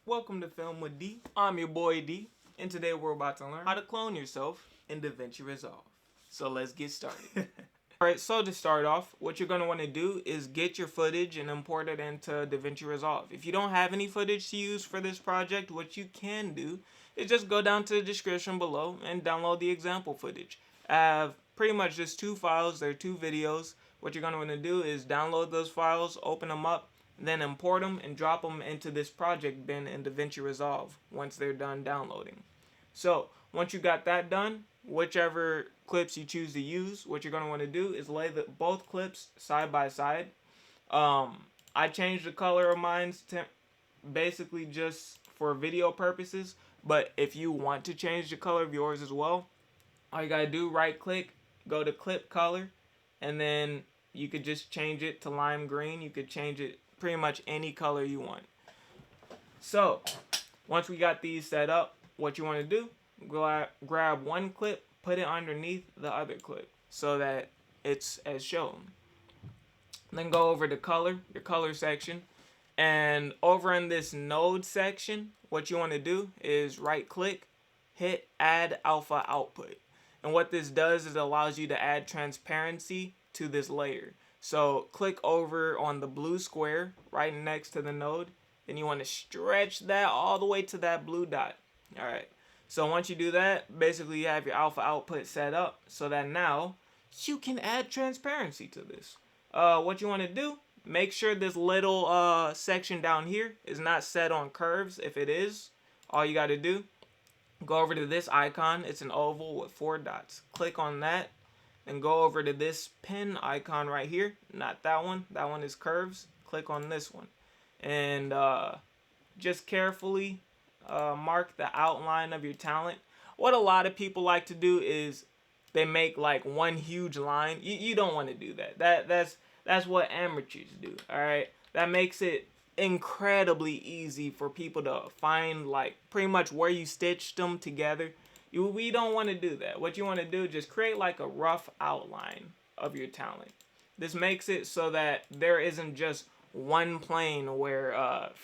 Welcome to Film with D. I'm your boy D, and today we're about to learn how to clone yourself in DaVinci Resolve. So let's get started. Alright, so to start off, what you're going to want to do is get your footage and import it into DaVinci Resolve. If you don't have any footage to use for this project, what you can do is just go down to the description below and download the example footage. I have pretty much just two files, they're two videos. What you're going to want to do is download those files, open them up, then import them and drop them into this project bin in DaVinci Resolve once they're done downloading. So once you got that done, whichever clips you choose to use, what you're going to want to do is lay both clips side by side. I changed the color of mine basically just for video purposes, but if you want to change the color of yours as well, all you gotta do, right click, go to clip color, and then you could just change it to lime green. You could change it pretty much any color you want. So once we got these set up, what you want to do, grab one clip, put it underneath the other clip so that it's as shown. Then go over to color, your color section, and over in this node section, what you want to do is right click, hit add alpha output. And what this does is it allows you to add transparency to this layer. So click over on the blue square right next to the node. Then you want to stretch that all the way to that blue dot. Alright. So once you do that, basically you have your alpha output set up so that now you can add transparency to this. What you want to do, make sure this little section down here is not set on curves. If it is, all you got to do, go over to this icon. It's an oval with 4 dots. Click on that and go over to this pen icon right here. Not that one. That one is curves. Click on this one. And just carefully mark the outline of your talent. What a lot of people like to do is they make like one huge line. You don't want to do that. That's what amateurs do. Alright? That makes it incredibly easy for people to find like pretty much where you stitched them together. We don't want to do that. What you want to do is just create like a rough outline of your talent. This makes it so that there isn't just one plane where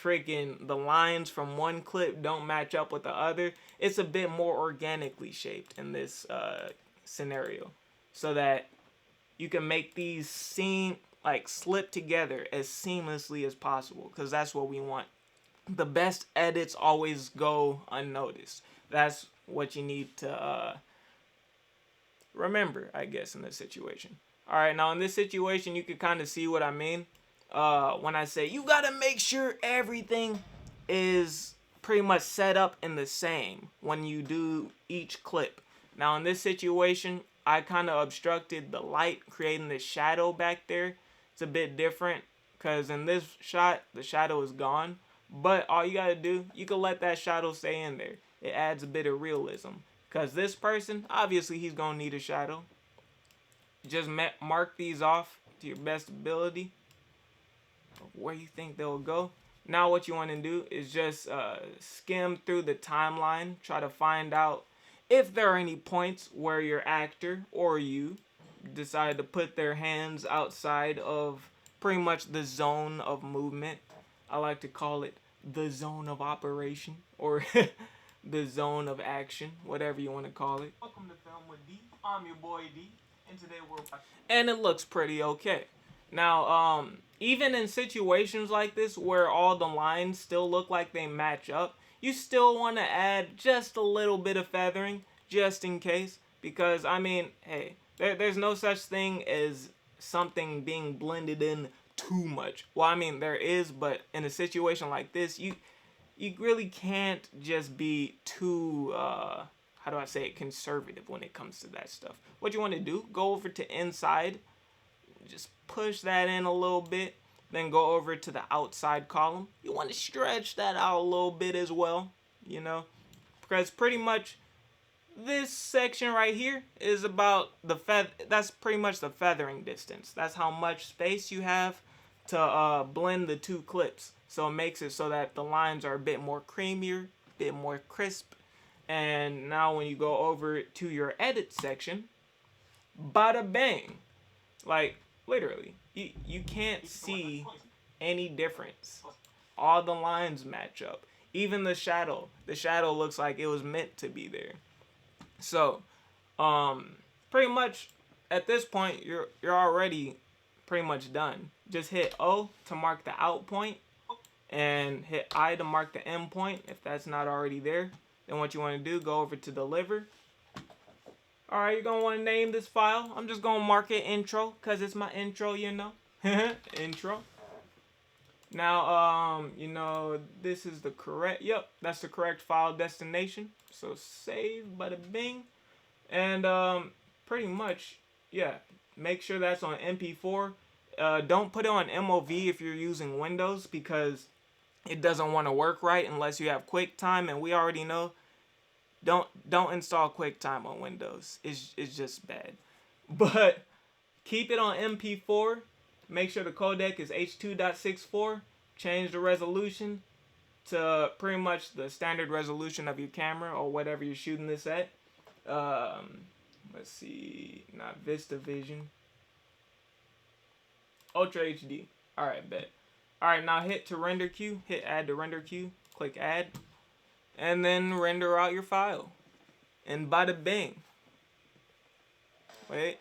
freaking the lines from one clip don't match up with the other. It's a bit more organically shaped in this scenario so that you can make these slip together as seamlessly as possible, because that's what we want. The best edits always go unnoticed. That's what you need to remember, I guess, in this situation. Alright, now in this situation, you can kind of see what I mean. When I say you gotta make sure everything is pretty much set up in the same when you do each clip. Now in this situation, I kind of obstructed the light, creating this shadow back there. It's a bit different because in this shot, the shadow is gone. But all you gotta do, you can let that shadow stay in there. It adds a bit of realism. Because this person, obviously he's gonna need a shadow. Just mark these off to your best ability of where you think they'll go. Now what you want to do is just skim through the timeline. Try to find out if there are any points where your actor or you decide to put their hands outside of pretty much the zone of movement. I like to call it the zone of operation or the zone of action, whatever you want to call it. Welcome to Film with D. I'm your boy D, and today and it looks pretty okay. Now, even in situations like this where all the lines still look like they match up, you still want to add just a little bit of feathering just in case, because I mean, hey, there's no such thing as something being blended in too much. Well, I mean, there is, but in a situation like this, you really can't just be too, how do I say it, conservative when it comes to that stuff. What you want to do, go over to inside, just push that in a little bit, then go over to the outside column. You want to stretch that out a little bit as well, you know, because pretty much this section right here is about the that's pretty much the feathering distance. That's how much space you have to blend the two clips. So it makes it so that the lines are a bit more creamier, a bit more crisp. And now when you go over to your edit section, bada bang. Like, literally, you can't see any difference. All the lines match up. Even the shadow looks like it was meant to be there. So, pretty much at this point, you're already pretty much done. Just hit O to mark the out point, and hit I to mark the end point if that's not already there. Then what you want to do, go over to deliver. Alright, you're going to want to name this file. I'm just going to mark it intro because it's my intro, you know. Intro. Now, you know, this is the correct, yep, that's the correct file destination. So save, bada bing. And pretty much, yeah, make sure that's on MP4. Don't put it on MOV if you're using Windows because it doesn't want to work right unless you have QuickTime, and we already know don't install QuickTime on Windows. It's just bad. But keep it on MP4. Make sure the codec is H.2.64. Change the resolution to pretty much the standard resolution of your camera or whatever you're shooting this at. Let's see, not VistaVision. Ultra HD. Alright, bet. Alright, now hit to render queue. Hit add to render queue. Click add. And then render out your file. And bada bing. Wait.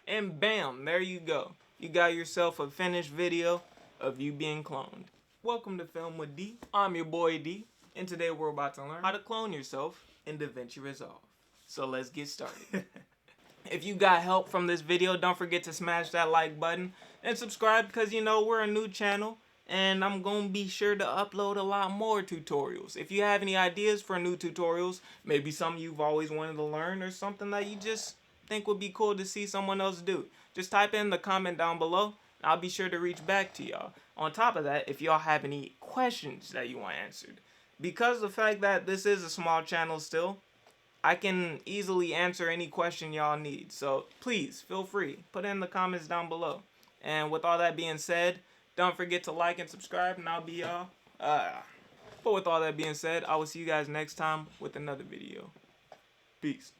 And bam, there you go. You got yourself a finished video of you being cloned. Welcome to Film with D. I'm your boy D. And today we're about to learn how to clone yourself in DaVinci Resolve. So let's get started. If you got help from this video, don't forget to smash that like button and subscribe because, you know, we're a new channel and I'm going to be sure to upload a lot more tutorials. If you have any ideas for new tutorials, maybe something you've always wanted to learn or something that you just think would be cool to see someone else do, just type in the comment down below. I'll be sure to reach back to y'all. On top of that, if y'all have any questions that you want answered, because the fact that this is a small channel still, I can easily answer any question y'all need. So please feel free, put it in the comments down below. And with all that being said, don't forget to like and subscribe, and I'll be y'all. But with all that being said, I will see you guys next time with another video. Peace.